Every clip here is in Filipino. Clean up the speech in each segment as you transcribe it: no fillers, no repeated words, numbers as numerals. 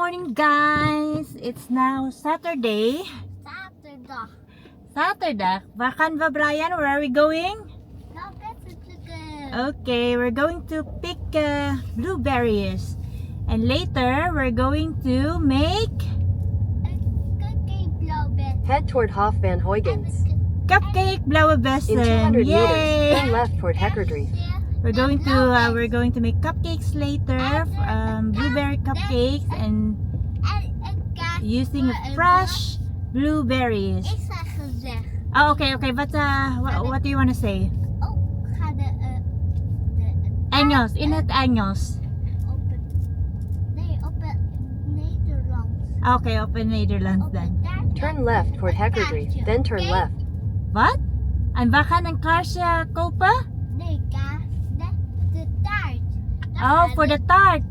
morning, guys. It's now Saturday. Saturday. Bakan ba, Brian? Where are we going? Okay, we're going to pick blueberries. And later, we're going to make Head toward Hof van Huygens. cupcake blauwbessen. In 200 Yay! meters, turn left toward Heckerdrief. We're going to make cupcakes later, blueberry cupcakes, and using fresh blueberries. Ik zeg gezegd. Oh, okay. But what do you want to say? Ga de Engels, in het Engels. op het Nederlands. Okay, op in Nederlands then. Turn left toward Heckerdrief, then turn left. What? En we gaan een kaarsje kopen? Nee, kaas. De taart. Oh, for the tart.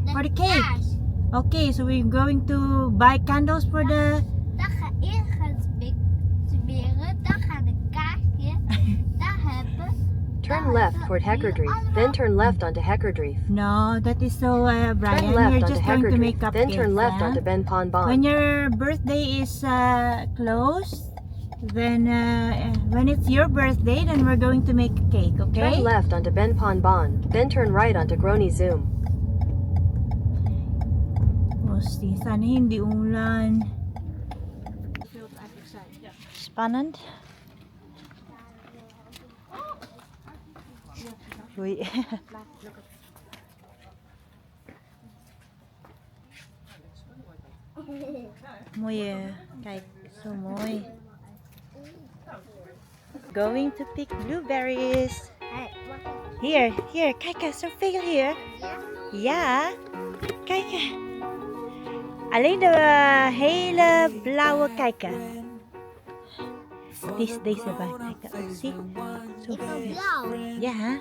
De for the cake. kaas. Okay, so we're going to buy candles for the... Dan ga ik gaan smeren. Dan gaan de kaasje. Dan hebben. Turn left toward Heckerdrief, then turn left onto Heckerdrief. No, that is so, Brian. Turn left You're onto just going to make Heckerdrief, cupcakes. then turn left huh? onto Ben Pon When Bon. your birthday is close, then when it's your birthday, then we're going to make a cake, okay? Turn left onto Ben Pon Bon, then turn right onto Grony Zoom. Musti, sana hindi ulan. Spannend. Uy. Mooi kijk, zo mooi. Going to pick blueberries. Hier, kijk eens, zoveel hier. Ja, kijk. Alleen de hele blauwe, kijken. Deze bij, kijken. Oh, zie. Zoveel. Blauw. Ja,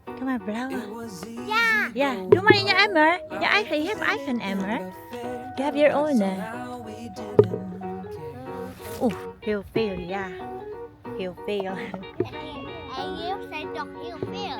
doe maar blauwe. Ja. Ja, doe maar in je emmer. Je hebt eigen emmer. You have your own. Oeh, heel veel, ja. Heel veel. En hier zijn toch heel veel.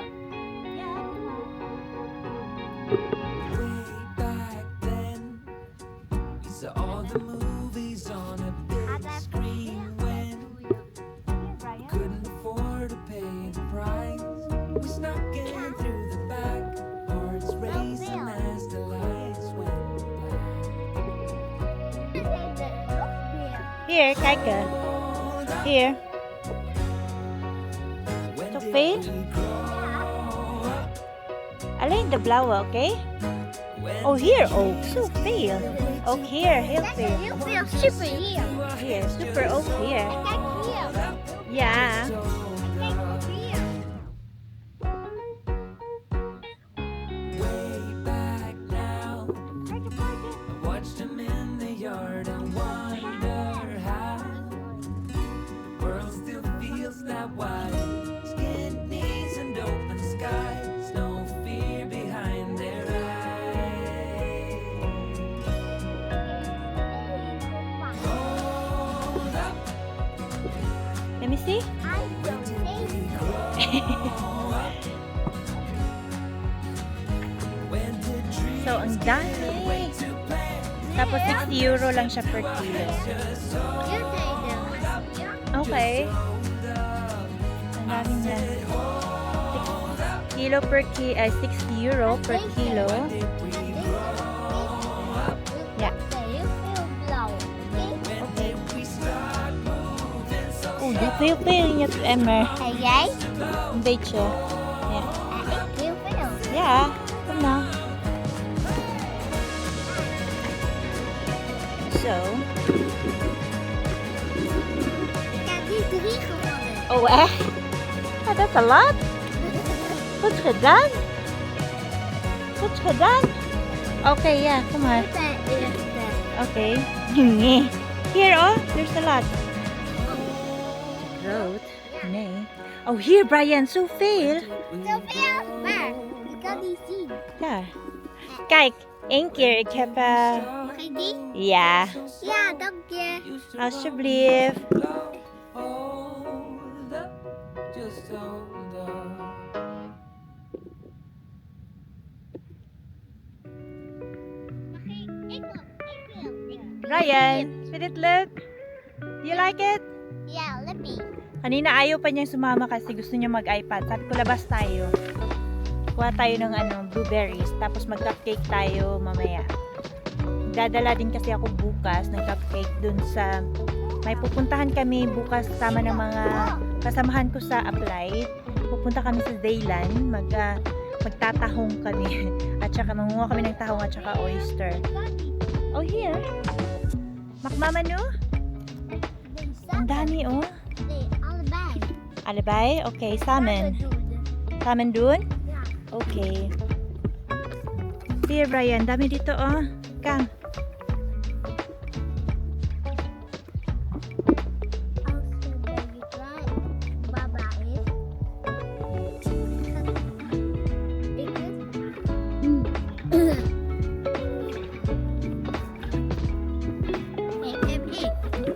Hier, kijken. Hier. Zoveel? Alleen de blauwe, oké? Oh, hier ook. Zoveel. Ook hier, heel veel. Heel veel. Super hier. Hier, super ook hier. Kijk hier. Ja. Kijk ook hier. Let me see. So, ang dami. Tapos 60 euro lang siya per kilo. Okay. Ang daming na. 60 euro per kilo. Ja. Okay. Oeh, heel veel in het emmer. En jij? Een beetje. Ja. Ik heel veel. Ja, kom nou. Zo. Ik heb die 3 gewonnen. Oh, echt? Oh, dat is een lot. Goed gedaan. Goed gedaan. Oké, ja, kom maar. Ik ben eerste. Oké. Nee. Hier, oh, there's a lot. Rood? Nee. Oh, hier, Brian, zoveel. Zoveel, maar ik kan niet zien. Daar. Kijk, 1 keer. Ik heb... Mag ik die? Ja, Ja, dank je. alsjeblieft. Ik Brian? Did it look? You like it? Yeah, lippy. Kanina ayaw pa niyang sumama kasi gusto niya mag-iPad. Sabi ko, labas tayo. Kuha tayo ng blueberries. Tapos mag-cupcake tayo mamaya. Dadala din kasi ako bukas ng cupcake dun sa... May pupuntahan kami bukas sama ng mga kasamahan ko sa Applied. Pupunta kami sa Zaylan. Magtatahong kami. At saka mangunguha kami ng tahong at saka oyster. Oh, here. Makmama no? Ang dami oh. Alibay? Okay, salmon. Salmon dun? Okay. Here, Brian. Dami dito, oh. Come.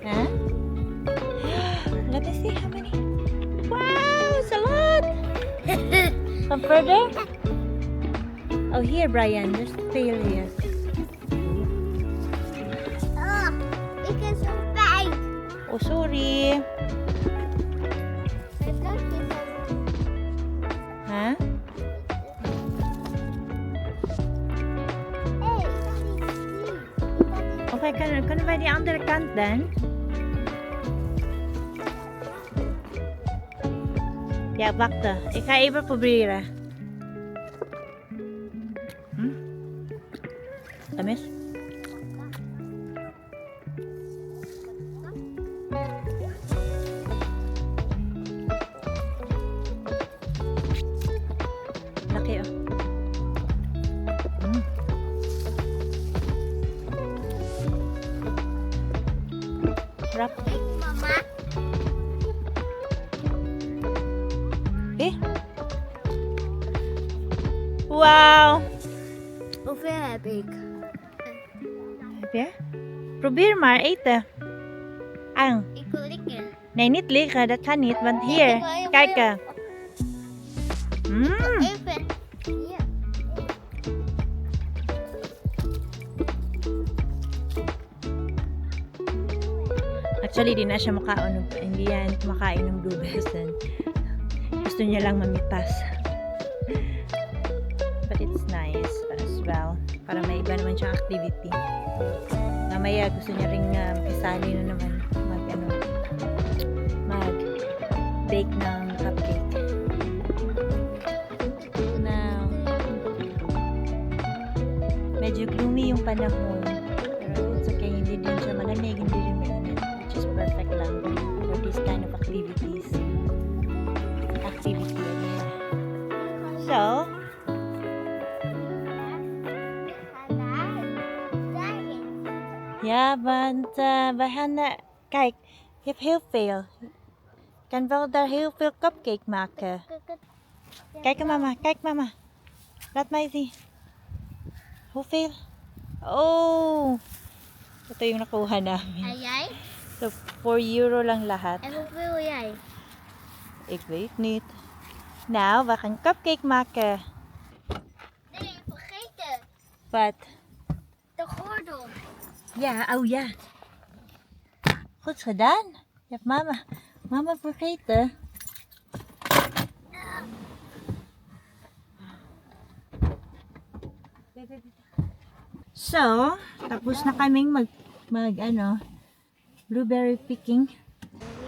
Huh? Let me see how many. Wow, it's a lot. Come further. Oh, here, Brian. There's a tail here. Oh, sorry. Huh? Okay, kan vi de andra kanten? Ja, wacht. Ik ga even proberen. Tamis? Laki oh. Sarap. Mama. Eh? Wow! Hoeveel heb ik? Heb je? Probeer maar eten. Ang. Ik wil likken. Nee, niet liggen. Dat kan niet. Want hier, kijk. Even. Hier. Actually, di na siya makaon. Hindi yan kumakain ng blueberries. Gusto niya lang mamitas. But it's nice as well. Para may iba naman siyang activity. Mamaya gusto niya ring isali na naman mag-bake ng cupcake. Now, medyo gloomy yung panahon. Pero it's okay, hindi din siya malamig, hindi rin mainit. Which is perfect lang for this kind of activities. Activity again. So, ja, want we gaan, kijk, je hebt heel veel. Ik kan wel daar heel veel cupcake maken. Kijk mama, kijk mama. Laat mij zien. Hoeveel? Oh! Ito yung nakuha namin. En jij? So, 4 euro lang lahat. En hoeveel wil jij? Ik weet niet. Nou, we gaan cupcake maken. Nee, vergeten. Wat? De gordel. Ja, oh ja. Goed gedaan. Je hebt mama vergeten. So, tapos na kaming mag blueberry picking.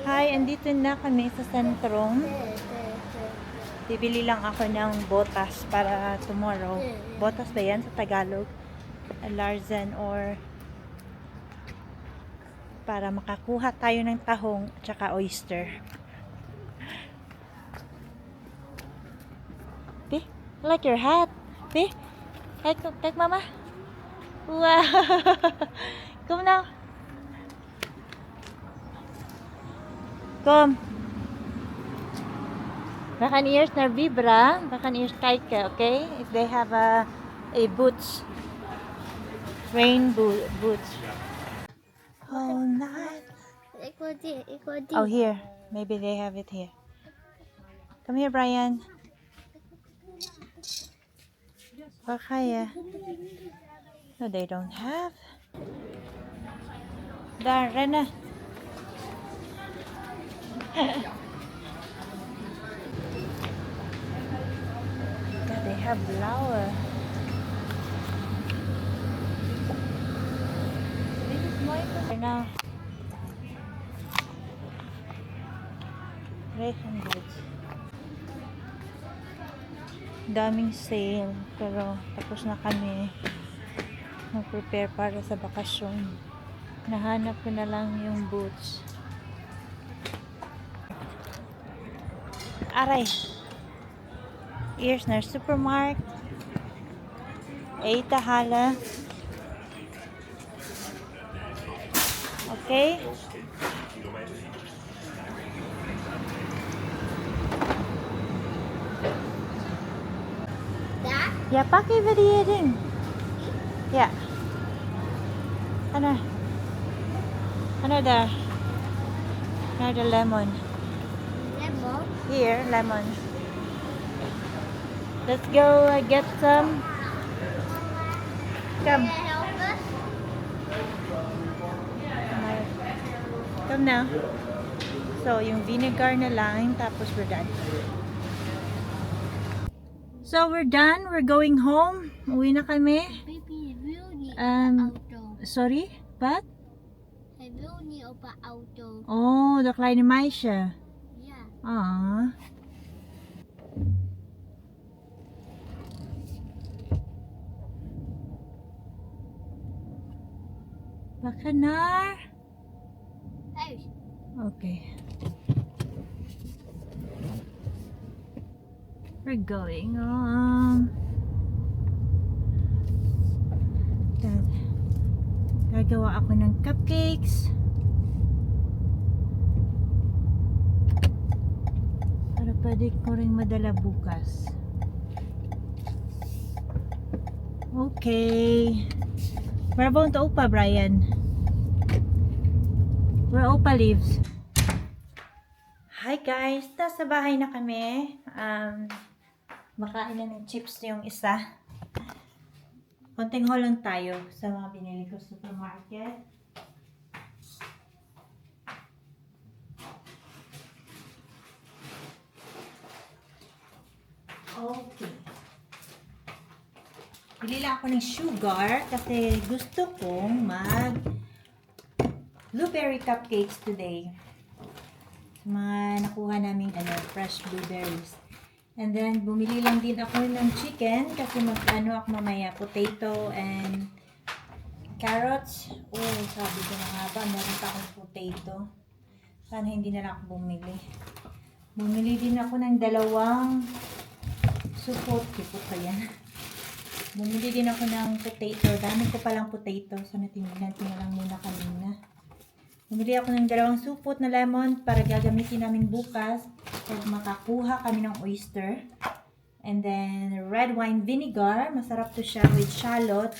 Hi, andito na kami sa sentrong. Bibili lang ako ng botas para tomorrow. Botas ba yan sa Tagalog? Larsen or para makakuha tayo ng tahong at saka oyster. Be, I like your hat. Be, kijk mama. Wow. Kom nou. Kom. We gaan eerst naar Vibra. We gaan eerst kijken, okay? If they have a boots. Rain boots. Oh, nice. Ik wil die. Oh, here. Maybe they have it here. Come here, Brian. Waar ga je? No, they don't have. Dar, Rena. God, they have flower. This is more important now. 300. Daming sale, pero tapos na kami mag-prepare para sa bakasyon. Nahanap ko na lang yung boots. Aray! Here's na supermarket. Eita hala. Okay? Där. Ja, pakai värdering. Ja. Ano? Ano där? Ano the lemon? Lemon. Here, lemon. Let's go get some. Come. Can I help us? Come now. So, yung vinegar na lang, tapos we're done. So, we're done. We're going home. Uwi na kami. Baby, really auto. Sorry? What? I will need a auto. Oh, de kleine meisje. Yeah. Ah. Baka naar. Huis. Okay. We're going Dad. Gagawa ako ng cupcakes. Para pwede ko rin madala bukas. Okay. Where about the Opa, Brian? Where Opa lives? Hi guys! Nasa bahay na kami. Makain na ng chips yung isa. Konting haul lang tayo sa mga binili ko sa supermarket. Okay. Bili lang ako ng sugar kasi gusto kong mag blueberry cupcakes today. Mga nakuha naming fresh blueberries. And then, bumili lang din ako ng chicken kasi ako mamaya, potato and carrots. Oh, sabi ko na nga ba, meron pa akong potato. Sana hindi na lang ako bumili. Bumili din ako ng 2 supot. Kipot pa yan. Bumili din ako ng potato. Dami ko palang potato. So, natingnan ko na lang muna kanina. Bumili ako ng 2 supot na lemon para gagamitin namin bukas. So, makakuha kami ng oyster. And then, red wine vinegar. Masarap to siya with shallot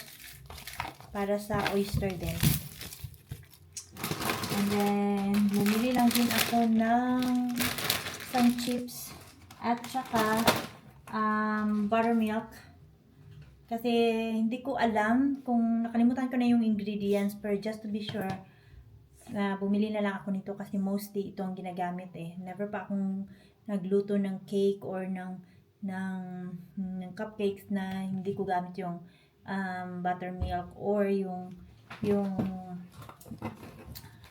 para sa oyster din. And then, bumili lang din ako ng some chips at saka buttermilk. Kasi hindi ko alam kung nakalimutan ko na yung ingredients, pero just to be sure, bumili na lang ako nito kasi mostly ito ang ginagamit eh. Never pa akong nagluto ng cake or ng cupcakes na hindi ko gamit yung buttermilk or yung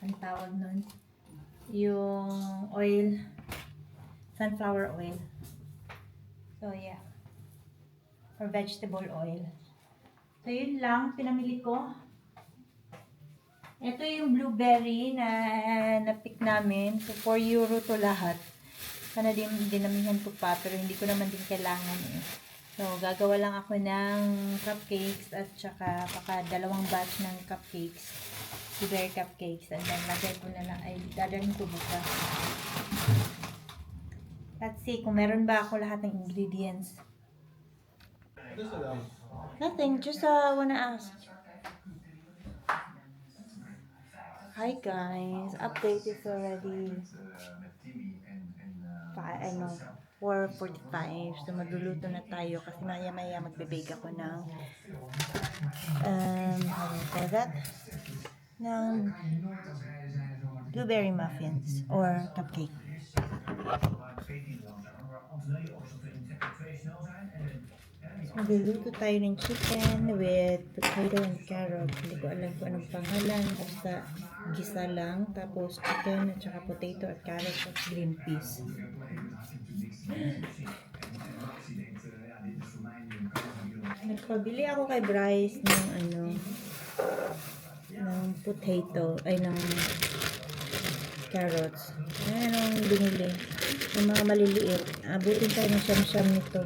ang tawag nun, yung oil, sunflower oil. So yeah, or vegetable oil. So yun lang pinamili ko. Ito yung blueberry na na-pick namin. So 4 euro to lahat. Sana dinamihan ko pa pero hindi ko naman din kailangan eh. So gagawa lang ako ng cupcakes at saka baka 2 batch ng cupcakes. Blueberry cupcakes. And then lagay ko na lang, ay dadalhin ko bukas. Let's see kung meron ba ako lahat ng ingredients. Nothing, just wanna ask. Hi guys, update is already 4:45. So magluluto na tayo kasi maya magbibake ako ng how do you call that? ng blueberry muffins or cupcake. So, magluluto tayo ng chicken with potato and carrot. Hindi ko alam kung anong pangalan. Basta gisa lang. Tapos chicken at saka potato at carrot at green peas. Nagpabili ako kay Bryce ng ng potato, ay ng carrots. Ayan ang binili. Yung mga maliliit. Abutin tayo ng siyam-siyam nito.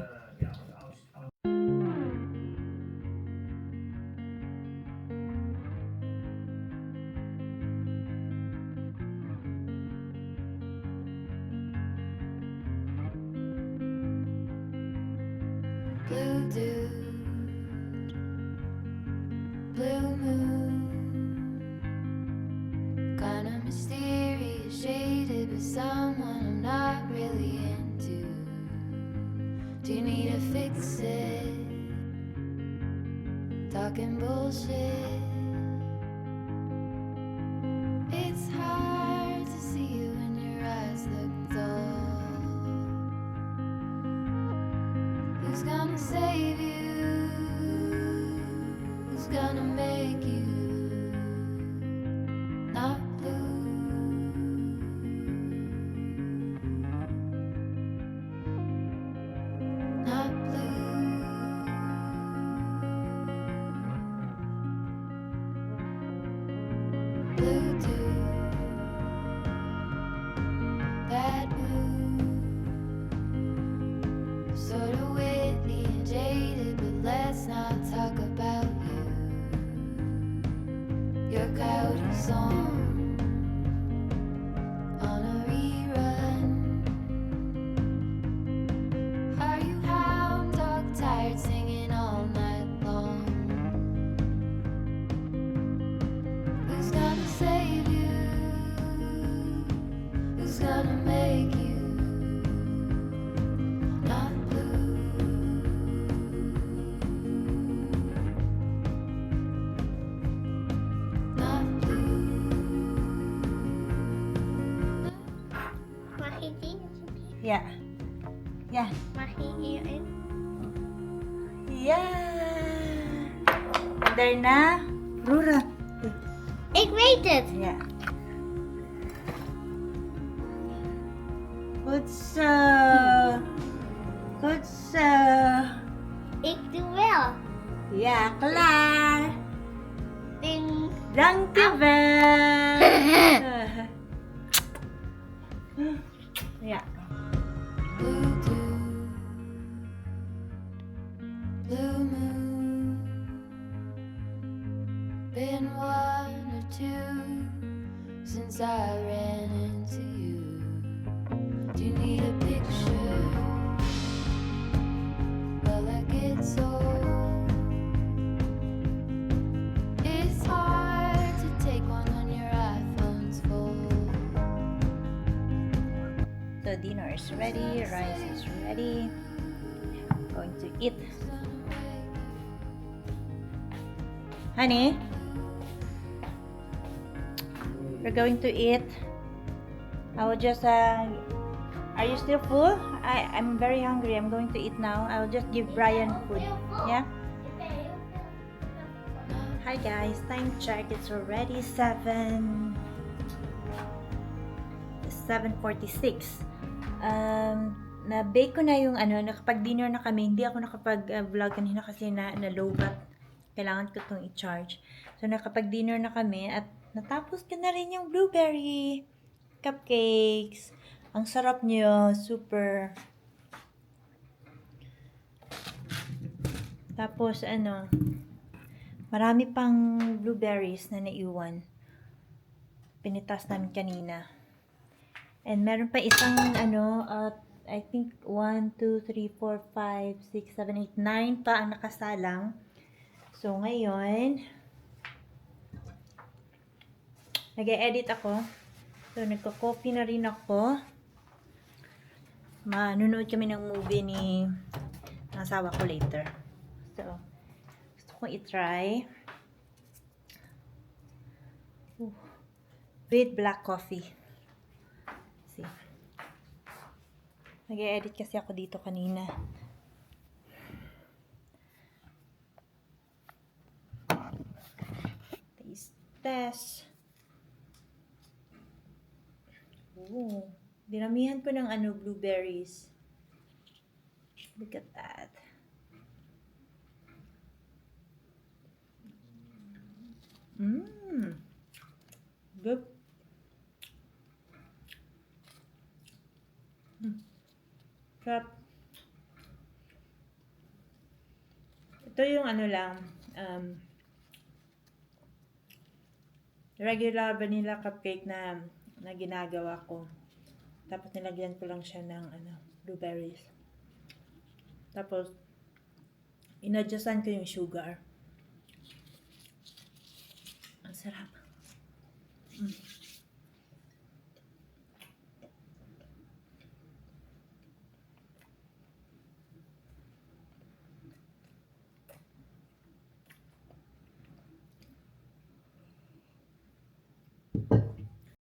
Blue dew, blue moon, kinda mysterious, shaded with someone I'm not really into. Do you need to fix it? Talking bullshit. It's hard to see you when your eyes look dull. Who's gonna save you? Who's gonna make you not blue? Not blue. Blue dew, that blue, sort of witty and jaded, but let's not talk about you. Your coyote song on a rerun. Are you hound dog tired, singing all night long? Who's gonna save you? Who's gonna make you not blue? Not blue. Yeah. Yeah. Yeah. Under na. Rura. Ik weet het. Yeah. Goed zo. Goed zo. Ik doe wel. Ja, klaar. Ding. Dankjewel. Ja. Blue dew, blue moon, been one or two since I ran into you. Do you need a picture? Well, that gets old. It's hard to take one when your iPhone's full. So dinner is ready, rice is ready. Going to eat. Honey, we're going to eat. I will just are you still full? I'm very hungry. I'm going to eat now. I will just give Brian food. Yeah? Hi guys, time check. It's already 7:46. Na-bake ko na yung nakapag-dinner na kami. Hindi ako nakapag-vlog kanina kasi na-lowbat. Kailangan ko itong i-charge. So, nakapag-dinner na kami at natapos ko na rin yung blueberry cupcakes. Ang sarap niyo. Super. Tapos, marami pang blueberries na naiwan. Pinitas namin kanina. And meron pa isang I think 1, 2, 3, 4, 5, 6, 7, 8, 9 pa ang nakasalang. So ngayon, nag-e-edit ako. So nagko-coffee na rin ako. Manunood kami ng movie ng asawa ko later. So gusto kong i-try. With black coffee. See. Nag-edit kasi ako dito kanina. Taste test. Oh, dinamihan ko ng blueberries. Look at that. Good. Sarap. Ito yung regular vanilla cupcake na ginagawa ko. Tapos nilagyan ko lang siya ng blueberries. Tapos inadjustan ko yung sugar. Ang sarap.